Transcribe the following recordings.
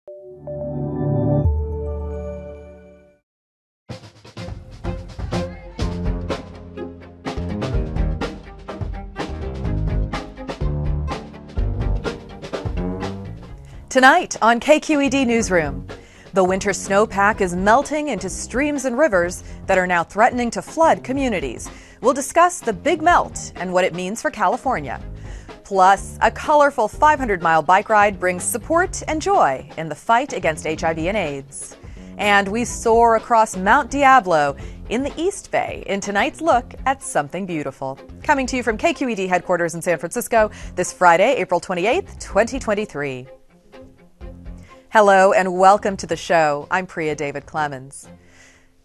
Tonight on KQED Newsroom, the winter snowpack is melting into streams and rivers that are now threatening to flood communities. We'll discuss the big melt and what it means for California. Plus, a colorful 500-mile bike ride brings support and joy in the fight against HIV and AIDS. And we soar across Mount Diablo in the East Bay in tonight's look at something beautiful. Coming to you from KQED headquarters in San Francisco this Friday, April 28th, 2023. Hello and welcome to the show. I'm Priya David Clemens.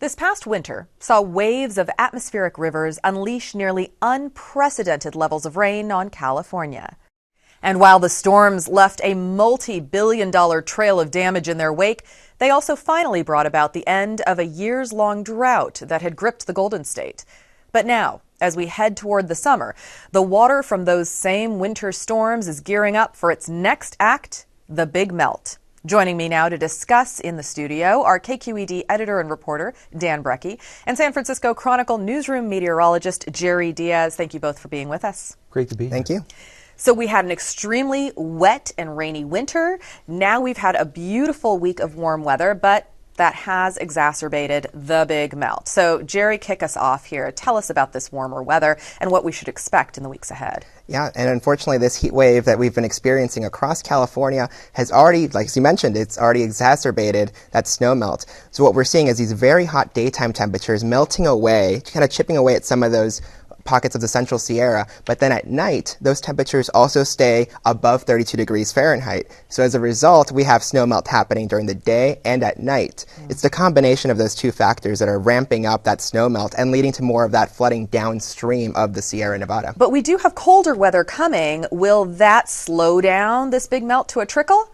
This past winter saw waves of atmospheric rivers unleash nearly unprecedented levels of rain on California. And while the storms left a multi-billion-dollar trail of damage in their wake, they also finally brought about the end of a years-long drought that had gripped the Golden State. But now, as we head toward the summer, the water from those same winter storms is gearing up for its next act, the big melt. Joining me now to discuss in the studio are KQED editor and reporter Dan Brekke and San Francisco Chronicle newsroom meteorologist Gerry Díaz. Thank you both for being with us. Great to be here. Thank you. So we had an extremely wet and rainy winter. Now we've had a beautiful week of warm weather, but that has exacerbated the big melt. So Gerry, kick us off here. Tell us about this warmer weather and what we should expect in the weeks ahead. Yeah, and unfortunately this heat wave that we've been experiencing across California has already, like you mentioned, it's already exacerbated that snow melt. So what we're seeing is these very hot daytime temperatures melting away, kind of chipping away at some of those pockets of the central Sierra, but then at night, those temperatures also stay above 32 degrees Fahrenheit. So as a result, we have snow melt happening during the day and at night. It's the combination of those two factors that are ramping up that snow melt and leading to more of that flooding downstream of the Sierra Nevada. But we do have colder weather coming. Will that slow down this big melt to a trickle?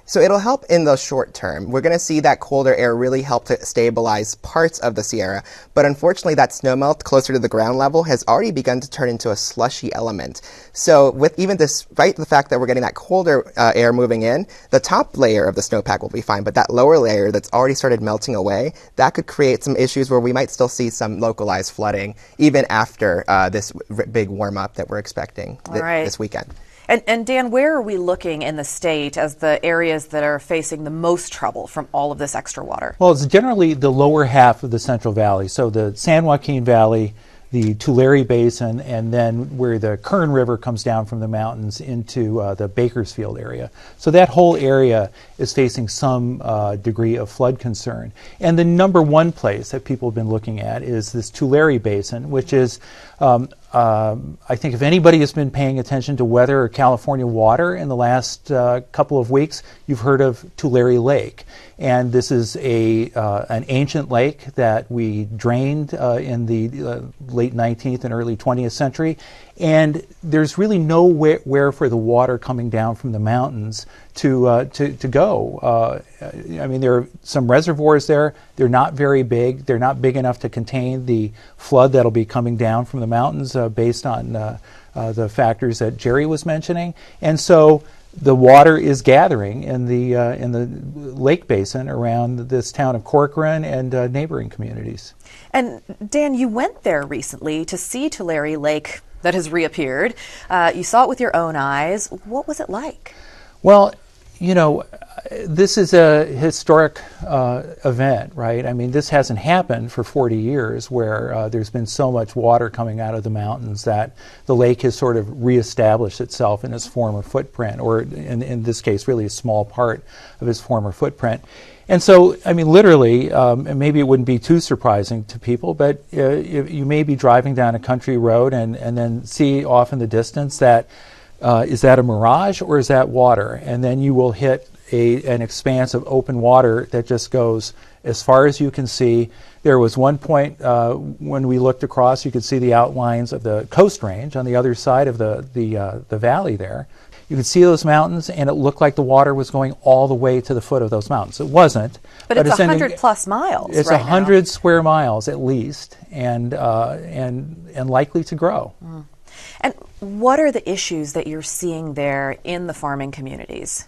So it'll help in the short term. We're going to see that colder air really help to stabilize parts of the Sierra. But unfortunately, that snow melt closer to the ground level has already begun to turn into a slushy element. So with even despite the fact that we're getting that colder air moving in, the top layer of the snowpack will be fine. But that lower layer that's already started melting away, that could create some issues where we might still see some localized flooding even after this big warm up that we're expecting this weekend. And Dan, where are we looking in the state as the areas that are facing the most trouble from all of this extra water? Well, it's generally the lower half of the Central Valley. So the San Joaquin Valley, the Tulare Basin, and then where the Kern River comes down from the mountains into the Bakersfield area. So that whole area is facing some degree of flood concern. And the number one place that people have been looking at is this Tulare Basin, which is I think if anybody has been paying attention to weather or California water in the last couple of weeks, you've heard of Tulare Lake. And this is an ancient lake that we drained in the late 19th and early 20th century. And there's really nowhere for the water coming down from the mountains to go. I mean, there are some reservoirs there. They're not very big. They're not big enough to contain the flood that'll be coming down from the mountains based on the factors that Gerry was mentioning. And so the water is gathering in the lake basin around this town of Corcoran and neighboring communities. And Dan, you went there recently to see Tulare Lake that has reappeared. You saw it with your own eyes. What was it like? Well, you know, this is a historic event, right? I mean, this hasn't happened for 40 years where there's been so much water coming out of the mountains that the lake has sort of reestablished itself in its former footprint, or in this case, really a small part of its former footprint. And so, I mean, literally, and maybe it wouldn't be too surprising to people, but you may be driving down a country road and then see off in the distance that is that a mirage or is that water? And then you will hit an expanse of open water that just goes as far as you can see. There was one point when we looked across, you could see the outlines of the Coast Range on the other side of the valley there. You could see those mountains, and it looked like the water was going all the way to the foot of those mountains. It wasn't. But it's 100 plus miles. It's right 100 now. Square miles at least, and likely to grow. Mm. And what are the issues that you're seeing there in the farming communities?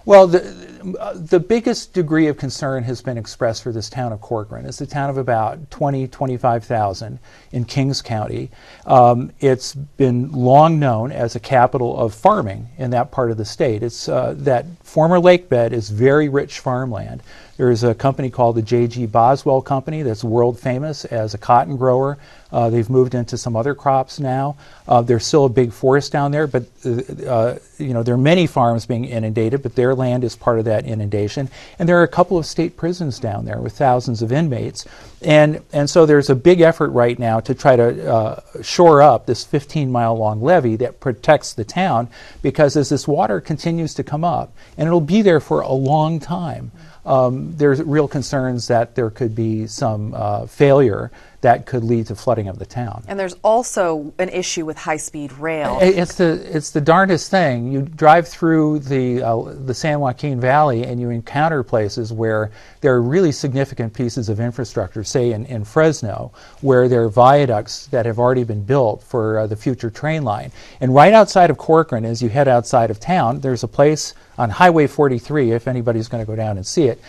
Well, the biggest degree of concern has been expressed for this town of Corcoran. It's a town of about 25,000 in Kings County. It's been long known as a capital of farming in that part of the state. It's that former lake bed is very rich farmland. There's a company called the J.G. Boswell Company that's world famous as a cotton grower. They've moved into some other crops now. There's still a big forest down there, but there are many farms being inundated, but their land is part of that inundation. And there are a couple of state prisons down there with thousands of inmates. And so there's a big effort right now to try to shore up this 15-mile-long levee that protects the town, because as this water continues to come up, and it'll be there for a long time, there's real concerns that there could be some failure that could lead to flooding of the town. And there's also an issue with high-speed rail. It's the darndest thing. You drive through the San Joaquin Valley and you encounter places where there are really significant pieces of infrastructure, say in Fresno, where there are viaducts that have already been built for the future train line. And right outside of Corcoran, as you head outside of town, there's a place on Highway 43, if anybody's going to go down and see it,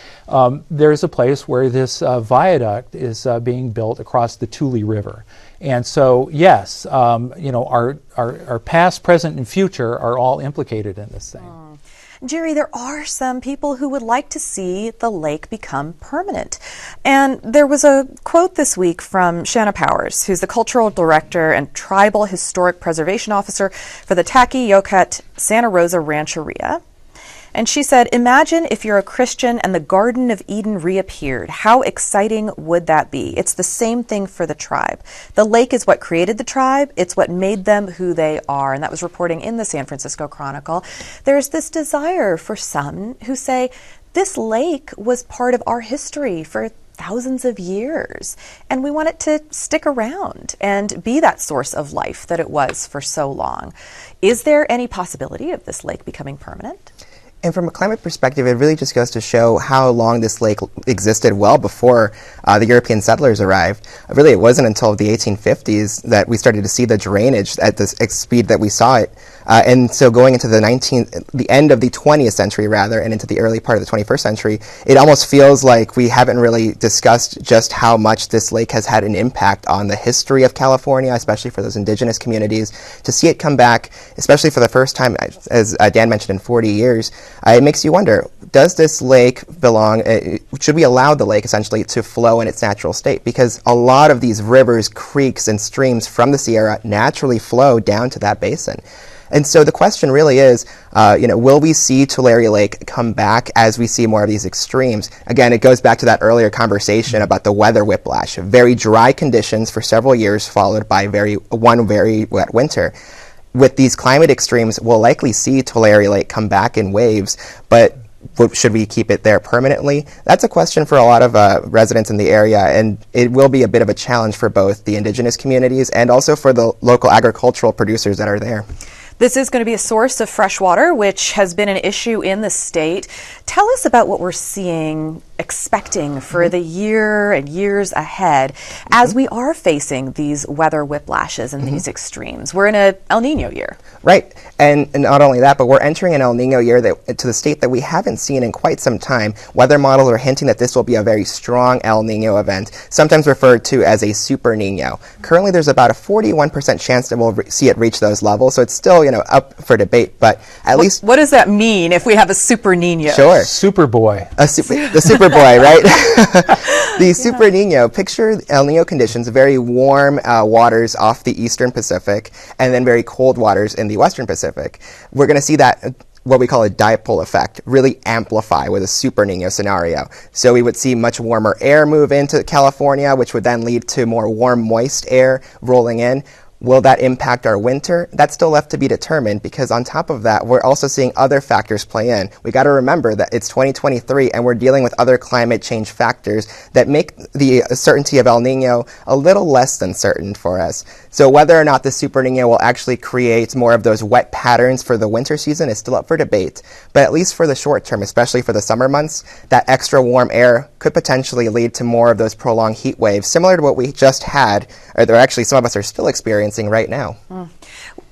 there's a place where this viaduct is being built across the Tule River. And so, yes, our past, present, and future are all implicated in this thing. Gerry, there are some people who would like to see the lake become permanent. And there was a quote this week from Shanna Powers, who's the cultural director and tribal historic preservation officer for the Tacky-Yokat Santa Rosa Rancheria. And she said, "Imagine if you're a Christian and the Garden of Eden reappeared. How exciting would that be?" It's the same thing for the tribe. The lake is what created the tribe. It's what made them who they are. And that was reporting in the San Francisco Chronicle. There's this desire for some who say, this lake was part of our history for thousands of years, and we want it to stick around and be that source of life that it was for so long. Is there any possibility of this lake becoming permanent? And from a climate perspective, it really just goes to show how long this lake existed well before the European settlers arrived. Really, it wasn't until the 1850s that we started to see the drainage at the speed that we saw it. And so going into the end of the 20th century, rather, and into the early part of the 21st century, it almost feels like we haven't really discussed just how much this lake has had an impact on the history of California, especially for those indigenous communities. To see it come back, especially for the first time, as Dan mentioned, in 40 years, it makes you wonder, does this lake belong, should we allow the lake essentially to flow in its natural state? Because a lot of these rivers, creeks, and streams from the Sierra naturally flow down to that basin. And so the question really is, will we see Tulare Lake come back as we see more of these extremes? Again, it goes back to that earlier conversation about the weather whiplash. Very dry conditions for several years followed by one very wet winter. With these climate extremes, we'll likely see Tulare Lake come back in waves, but should we keep it there permanently? That's a question for a lot of residents in the area, and it will be a bit of a challenge for both the indigenous communities and also for the local agricultural producers that are there. This is going to be a source of fresh water, which has been an issue in the state. Tell us about what we're expecting for the year and years ahead as we are facing these weather whiplashes and these extremes. We're in an El Nino year. Right. And not only that, but we're entering an El Nino year to the state that we haven't seen in quite some time. Weather models are hinting that this will be a very strong El Nino event, sometimes referred to as a Super Nino. Currently, there's about a 41% chance that we'll see it reach those levels, so it's still up for debate, but at least... What does that mean if we have a Super Nino? Sure. Superboy. The Superboy, right? The Super Nino, picture El Nino conditions, very warm waters off the eastern Pacific, and then very cold waters in the western Pacific. We're going to see that what we call a dipole effect really amplify with a Super Nino scenario. So we would see much warmer air move into California, which would then lead to more warm, moist air rolling in. Will that impact our winter? That's still left to be determined, because on top of that, we're also seeing other factors play in. We got to remember that it's 2023 and we're dealing with other climate change factors that make the certainty of El Nino a little less than certain for us. So whether or not the Super Nino will actually create more of those wet patterns for the winter season is still up for debate. But at least for the short term, especially for the summer months, that extra warm air could potentially lead to more of those prolonged heat waves, similar to what we just had, or actually some of us are still experiencing right now.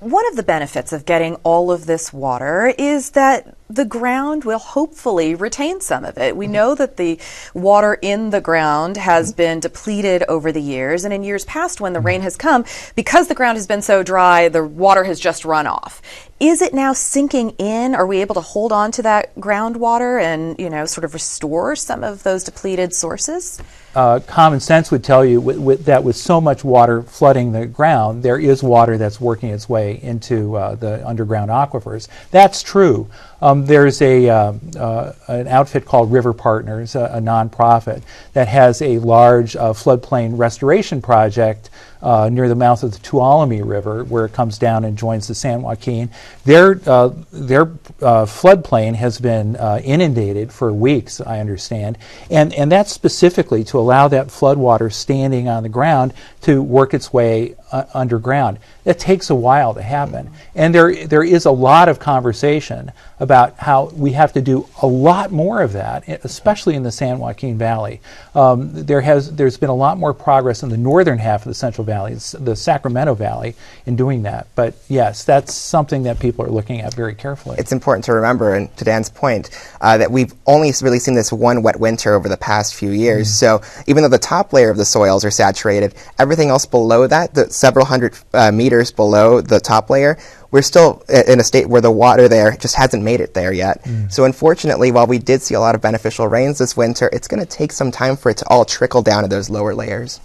One of the benefits of getting all of this water is that the ground will hopefully retain some of it. We know that the water in the ground has been depleted over the years, and in years past when the rain has come, because the ground has been so dry, the water has just run off. Is it now sinking in? Are we able to hold on to that groundwater and, sort of restore some of those depleted sources? Common sense would tell you that with so much water flooding the ground, there is water that's working its way into the underground aquifers. That's true. There's an outfit called River Partners, a nonprofit, that has a large floodplain restoration project near the mouth of the Tuolumne River, where it comes down and joins the San Joaquin. Their floodplain has been inundated for weeks, I understand, and that's specifically to allow that floodwater standing on the ground to work its way underground. It takes a while to happen, and there is a lot of conversation about how we have to do a lot more of that, especially in the San Joaquin Valley. There's been a lot more progress in the northern half of the Central Valley, the Sacramento Valley, in doing that. But yes, that's something that people are looking at very carefully. It's important to remember, and to Dan's point, that we've only really seen this one wet winter over the past few years. So even though the top layer of the soils are saturated, everything else below that, the several hundred meters below the top layer, we're still in a state where the water there just hasn't made it there yet. So unfortunately, while we did see a lot of beneficial rains this winter, it's going to take some time for it to all trickle down to those lower layers.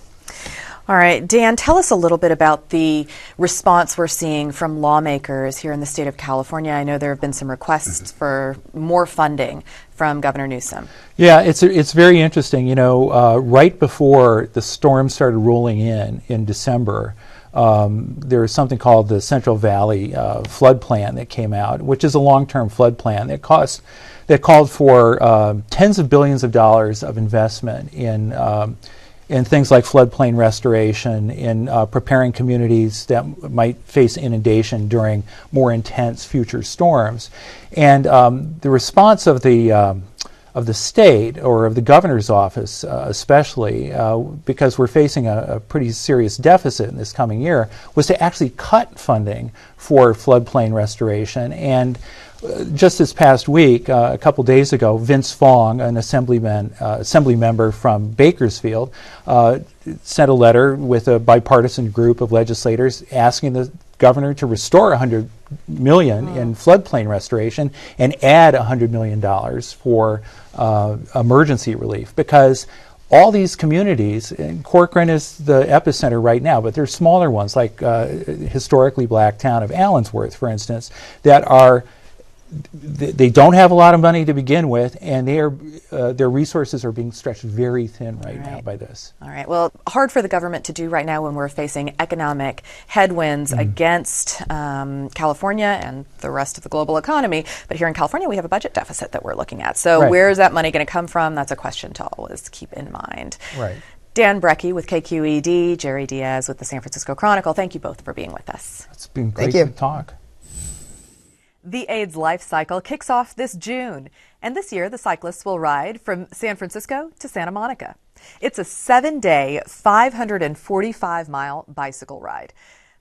All right, Dan, tell us a little bit about the response we're seeing from lawmakers here in the state of California. I know there have been some requests for more funding from Governor Newsom. Yeah, it's very interesting. Right before the storm started rolling in December, there was something called the Central Valley Flood Plan that came out, which is a long-term flood plan that called for tens of billions of dollars of investment in things like floodplain restoration, in preparing communities that might face inundation during more intense future storms. And the response of the state, or of the governor's office especially, because we're facing a pretty serious deficit in this coming year, was to actually cut funding for floodplain restoration. And just this past week, a couple days ago, Vince Fong, an assembly member from Bakersfield, sent a letter with a bipartisan group of legislators asking the governor to restore $100 million in floodplain restoration and add $100 million for emergency relief, because all these communities, and Corcoran is the epicenter right now, but there's smaller ones like historically black town of Allensworth, for instance, that they don't have a lot of money to begin with, and their resources are being stretched very thin right now by this. All right. Well, hard for the government to do right now when we're facing economic headwinds against California and the rest of the global economy. But here in California, we have a budget deficit that we're looking at. So where is that money going to come from? That's a question to always keep in mind. Right. Dan Brekke with KQED, Gerry Díaz with the San Francisco Chronicle. Thank you both for being with us. It's been great to talk. The AIDS LifeCycle kicks off this June, and this year the cyclists will ride from San Francisco to Santa Monica. It's a 7-day, 545-mile bicycle ride.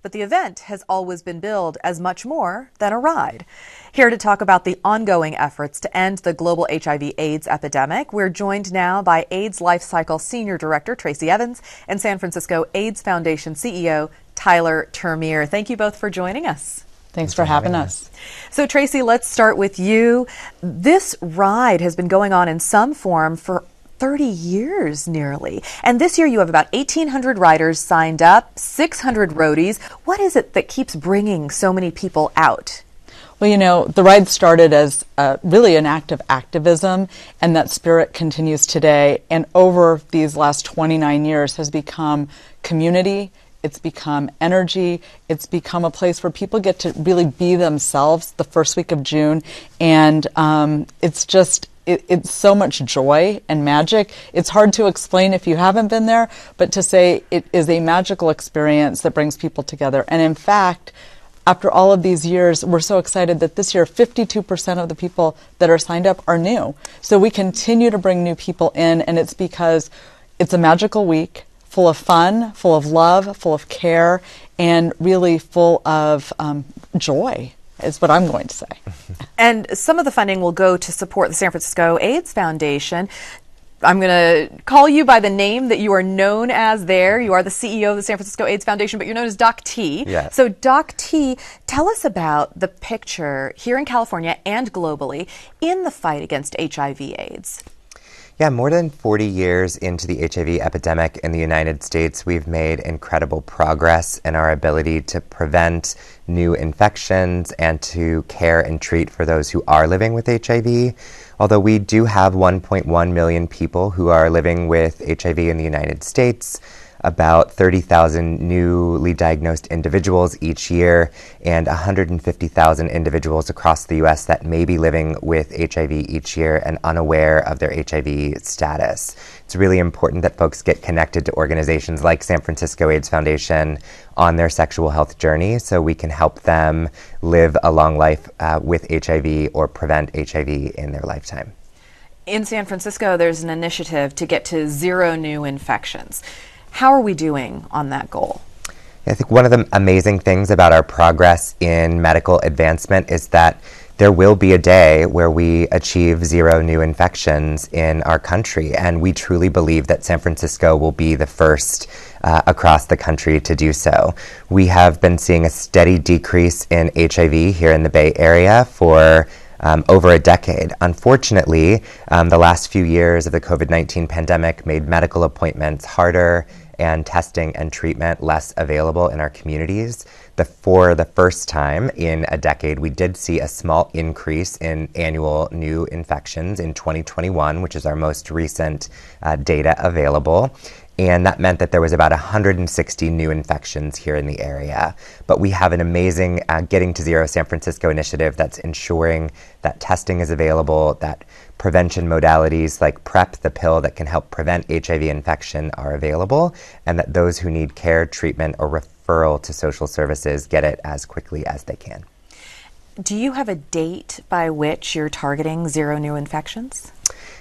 But the event has always been billed as much more than a ride. Here to talk about the ongoing efforts to end the global HIV/AIDS epidemic, we're joined now by AIDS LifeCycle Senior Director Tracy Evans and San Francisco AIDS Foundation CEO Tyler Termeer. Thank you both for joining us. Thanks for having us. So Tracy, let's start with you. This ride has been going on in some form for 30 years nearly. And this year you have about 1,800 riders signed up, 600 roadies. What is it that keeps bringing so many people out? Well, the ride started as really an act of activism, and that spirit continues today. And over these last 29 years has become community. It's become energy. It's become a place where people get to really be themselves the first week of June. And it's just, it's so much joy and magic. It's hard to explain if you haven't been there, but to say it is a magical experience that brings people together. And in fact, after all of these years, we're so excited that this year 52% of the people that are signed up are new. So we continue to bring new people in, and it's because it's a magical week, full of fun, full of love, full of care, and really full of joy is what I'm going to say. And some of the funding will go to support the San Francisco AIDS Foundation. I'm going to call you by the name that you are known as there. You are the CEO of the San Francisco AIDS Foundation, but you're known as Doc T. Yes. So Doc T, tell us about the picture here in California and globally in the fight against HIV/AIDS. Yeah, more than 40 years into the HIV epidemic in the United States, we've made incredible progress in our ability to prevent new infections and to care and treat for those who are living with HIV. Although we do have 1.1 million people who are living with HIV in the United States, about 30,000 newly diagnosed individuals each year, and 150,000 individuals across the U.S. that may be living with HIV each year and unaware of their HIV status. It's really important that folks get connected to organizations like San Francisco AIDS Foundation on their sexual health journey so we can help them live a long life with HIV or prevent HIV in their lifetime. In San Francisco, there's an initiative to get to zero new infections. How are we doing on that goal? I think one of the amazing things about our progress in medical advancement is that there will be a day where we achieve zero new infections in our country, and we truly believe that San Francisco will be the first across the country to do so. We have been seeing a steady decrease in HIV here in the Bay Area for over a decade. Unfortunately, the last few years of the COVID-19 pandemic made medical appointments harder and testing and treatment less available in our communities. For the first time in a decade, we did see a small increase in annual new infections in 2021, which is our most recent data available. And that meant that there was about 160 new infections here in the area. But we have an amazing Getting to Zero San Francisco initiative that's ensuring that testing is available, that prevention modalities like PrEP, the pill that can help prevent HIV infection, are available, and that those who need care, treatment, or referral to social services get it as quickly as they can. Do you have a date by which you're targeting zero new infections?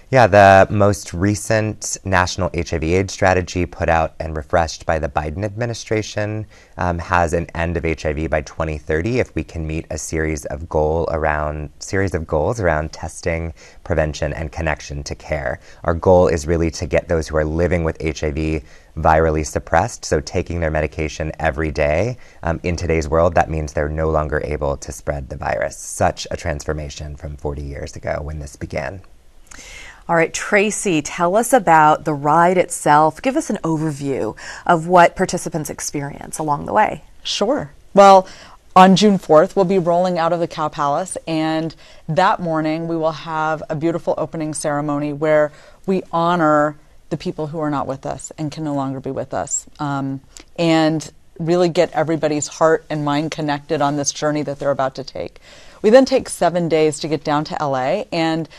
Yeah, the most recent national HIV/AIDS strategy put out and refreshed by the Biden administration has an end of HIV by 2030 if we can meet a series of goals around testing, prevention, and connection to care. Our goal is really to get those who are living with HIV virally suppressed, so taking their medication every day. In today's world, that means they're no longer able to spread the virus. Such a transformation from 40 years ago when this began. All right, Tracy, tell us about the ride itself. Give us an overview of what participants experience along the way. Sure. Well, on June 4th, we'll be rolling out of the Cow Palace, and that morning we will have a beautiful opening ceremony where we honor the people who are not with us and can no longer be with us, and really get everybody's heart and mind connected on this journey that they're about to take. We then take 7 days to get down to LA, and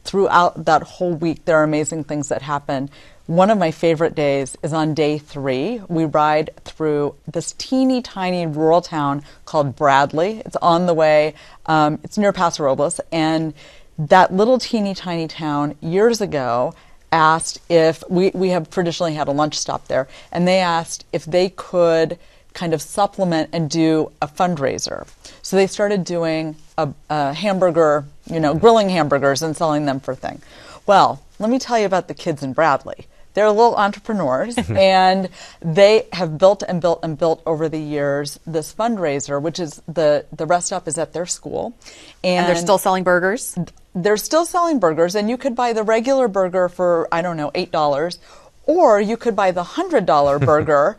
throughout that whole week, there are amazing things that happen. One of my favorite days is on day 3. We ride through this teeny tiny rural town called Bradley. It's on the way, it's near Paso Robles, and that little teeny tiny town years ago asked if, we have traditionally had a lunch stop there, and they asked if they could kind of supplement and do a fundraiser. So they started doing a hamburger, grilling hamburgers and selling them for thing. Well, let me tell you about the kids in Bradley. They're little entrepreneurs, and they have built and built and built over the years this fundraiser, which is the rest stop is at their school. And they're still selling burgers? They're still selling burgers, and you could buy the regular burger for, $8, or you could buy the $100 burger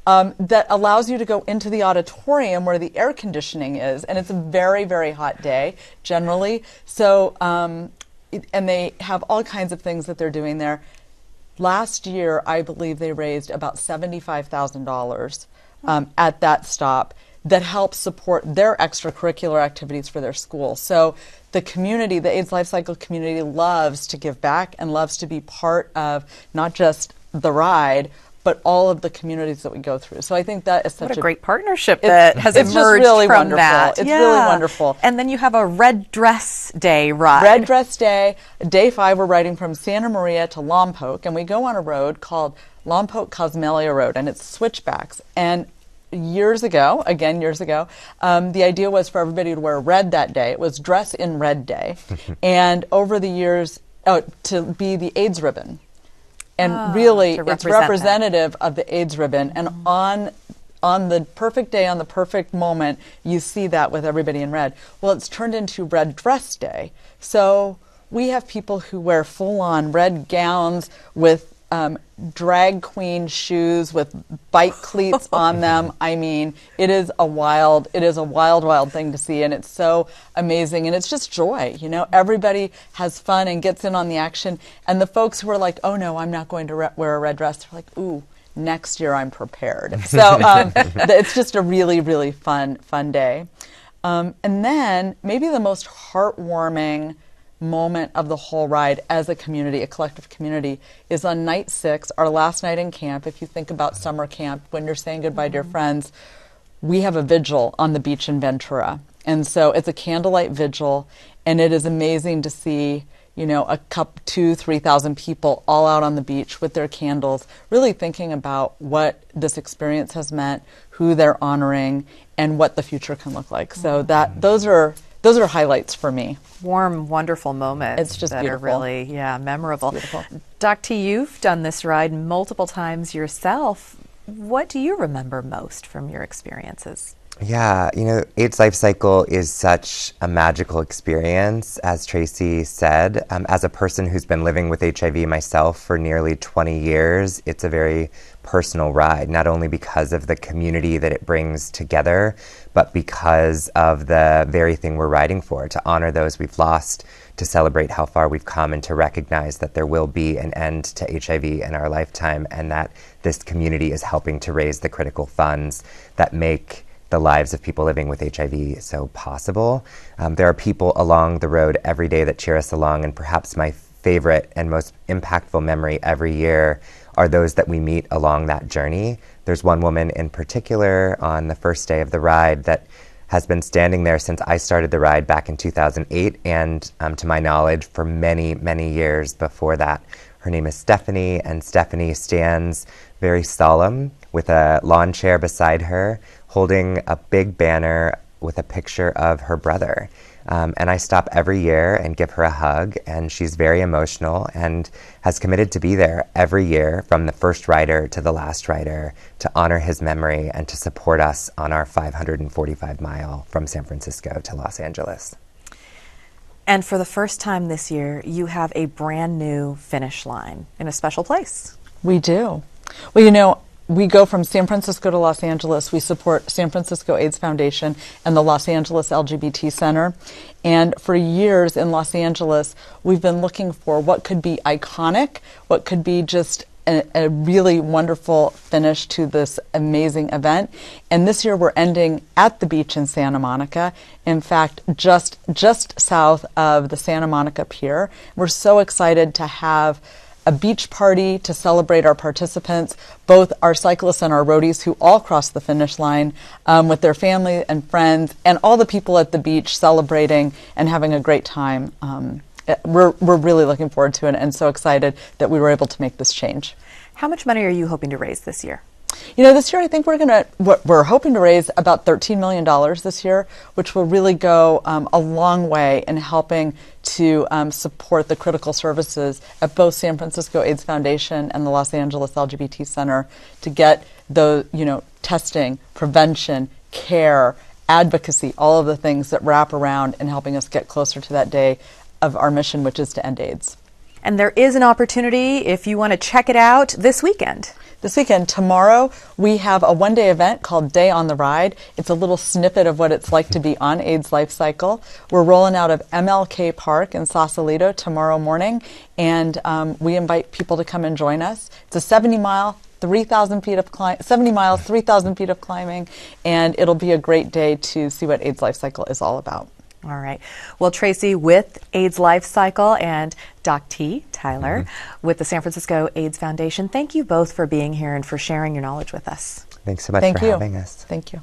that allows you to go into the auditorium where the air conditioning is, and it's a very, very hot day generally. So, and they have all kinds of things that they're doing there. Last year, I believe they raised about $75,000 at that stop that helps support their extracurricular activities for their school. So the community, the AIDS LifeCycle community, loves to give back and loves to be part of not just the ride, but all of the communities that we go through. So I think that is such a great partnership that has emerged really from wonderful. that. It's really wonderful. And then you have a Red Dress Day ride. Red Dress Day. Day 5, we're riding from Santa Maria to Lompoc, and we go on a road called Lompoc-Cosmelia Road, and it's switchbacks. And years ago, the idea was for everybody to wear red that day. It was Dress in Red Day. And over the years, to be the AIDS ribbon. And really, it's representative of the AIDS ribbon. And on the perfect day, on the perfect moment, you see that with everybody in red. Well, it's turned into Red Dress Day. So we have people who wear full-on red gowns with drag queen shoes with bike cleats on them. I mean, it is a wild thing to see, and it's so amazing, and it's just joy. Everybody has fun and gets in on the action. And the folks who are like, "Oh no, I'm not going to wear a red dress," they're like, "Ooh, next year I'm prepared." So it's just a really, really fun day. And then maybe the most heartwarming moment of the whole ride as a community, a collective community, is on night 6, our last night in camp. If you think about summer camp, when you're saying goodbye to your friends, we have a vigil on the beach in Ventura. And so it's a candlelight vigil, and it is amazing to see, 2,000-3,000 people all out on the beach with their candles, really thinking about what this experience has meant, who they're honoring, and what the future can look like. So those are highlights for me. Warm, wonderful moments. It's just that beautiful. Are really, memorable. It's beautiful. Doc T, you've done this ride multiple times yourself. What do you remember most from your experiences? Yeah, AIDS LifeCycle is such a magical experience, as Tracy said. As a person who's been living with HIV myself for nearly 20 years, it's a very personal ride, not only because of the community that it brings together, but because of the very thing we're riding for, to honor those we've lost, to celebrate how far we've come, and to recognize that there will be an end to HIV in our lifetime, and that this community is helping to raise the critical funds that make the lives of people living with HIV so possible. There are people along the road every day that cheer us along, and perhaps my favorite and most impactful memory every year are those that we meet along that journey. There's one woman in particular on the first day of the ride that has been standing there since I started the ride back in 2008, and to my knowledge, for many, many years before that. Her name is Stephanie, and Stephanie stands very solemn with a lawn chair beside her, holding a big banner with a picture of her brother. And I stop every year and give her a hug, and she's very emotional and has committed to be there every year, from the first rider to the last rider, to honor his memory and to support us on our 545-mile from San Francisco to Los Angeles. And for the first time this year, you have a brand new finish line in a special place. We do. Well, we go from San Francisco to Los Angeles. We support San Francisco AIDS Foundation and the Los Angeles LGBT Center. And for years in Los Angeles, we've been looking for what could be iconic, what could be just a really wonderful finish to this amazing event. And this year we're ending at the beach in Santa Monica. In fact, just south of the Santa Monica Pier. We're so excited to have a beach party to celebrate our participants, both our cyclists and our roadies who all cross the finish line with their family and friends, and all the people at the beach celebrating and having a great time. We're really looking forward to it, and so excited that we were able to make this change. How much money are you hoping to raise this year? This year I think we're hoping to raise about $13 million this year, which will really go a long way in helping to support the critical services at both San Francisco AIDS Foundation and the Los Angeles LGBT Center to get the testing, prevention, care, advocacy, all of the things that wrap around in helping us get closer to that day of our mission, which is to end AIDS. And there is an opportunity if you want to check it out this weekend. This weekend, tomorrow, we have a one-day event called Day on the Ride. It's a little snippet of what it's like to be on AIDS LifeCycle. We're rolling out of MLK Park in Sausalito tomorrow morning, and we invite people to come and join us. It's a 70-mile, 3,000 feet of 70 miles, 3,000 feet of climbing, and it'll be a great day to see what AIDS LifeCycle is all about. All right. Well, Tracy with AIDS LifeCycle and Doc T, Tyler, with the San Francisco AIDS Foundation, thank you both for being here and for sharing your knowledge with us. Thanks so much for having us. Thank you.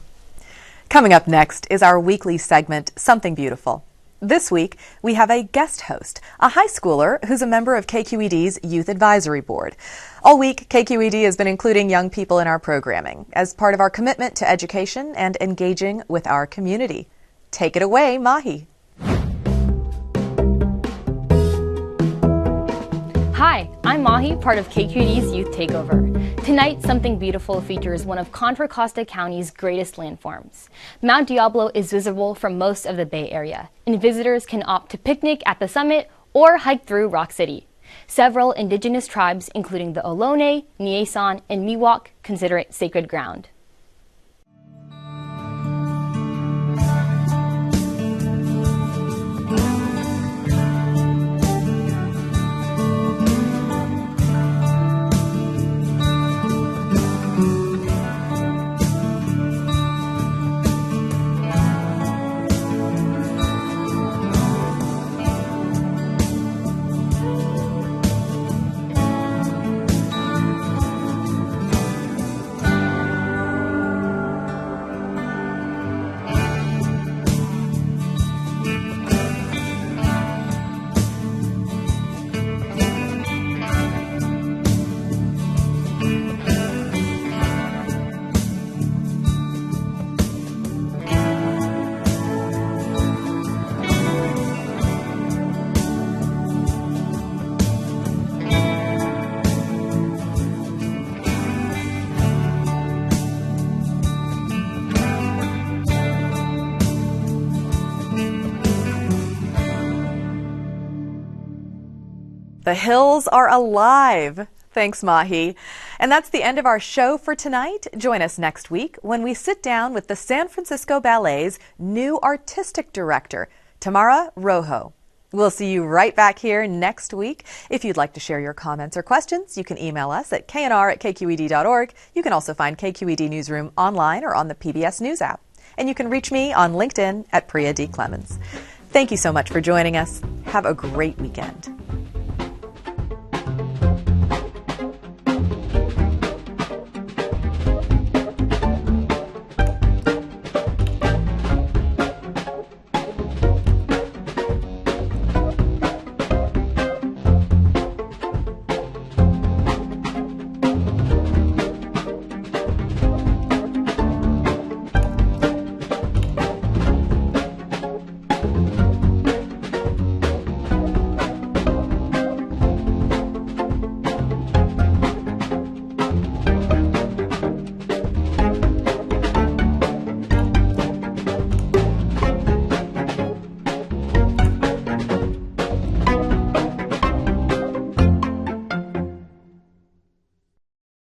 Coming up next is our weekly segment, Something Beautiful. This week, we have a guest host, a high schooler who's a member of KQED's Youth Advisory Board. All week, KQED has been including young people in our programming as part of our commitment to education and engaging with our community. Take it away, Mahi. Hi, I'm Mahi, part of KQED's Youth Takeover. Tonight, Something Beautiful features one of Contra Costa County's greatest landforms. Mount Diablo is visible from most of the Bay Area, and visitors can opt to picnic at the summit or hike through Rock City. Several indigenous tribes, including the Ohlone, Niasan, and Miwok, consider it sacred ground. The hills are alive. Thanks, Mahi. And that's the end of our show for tonight. Join us next week when we sit down with the San Francisco Ballet's new artistic director, Tamara Rojo. We'll see you right back here next week. If you'd like to share your comments or questions, you can email us at knr@kqed.org. You can also find KQED Newsroom online or on the PBS News app. And you can reach me on LinkedIn at Priya D. Clemens. Thank you so much for joining us. Have a great weekend.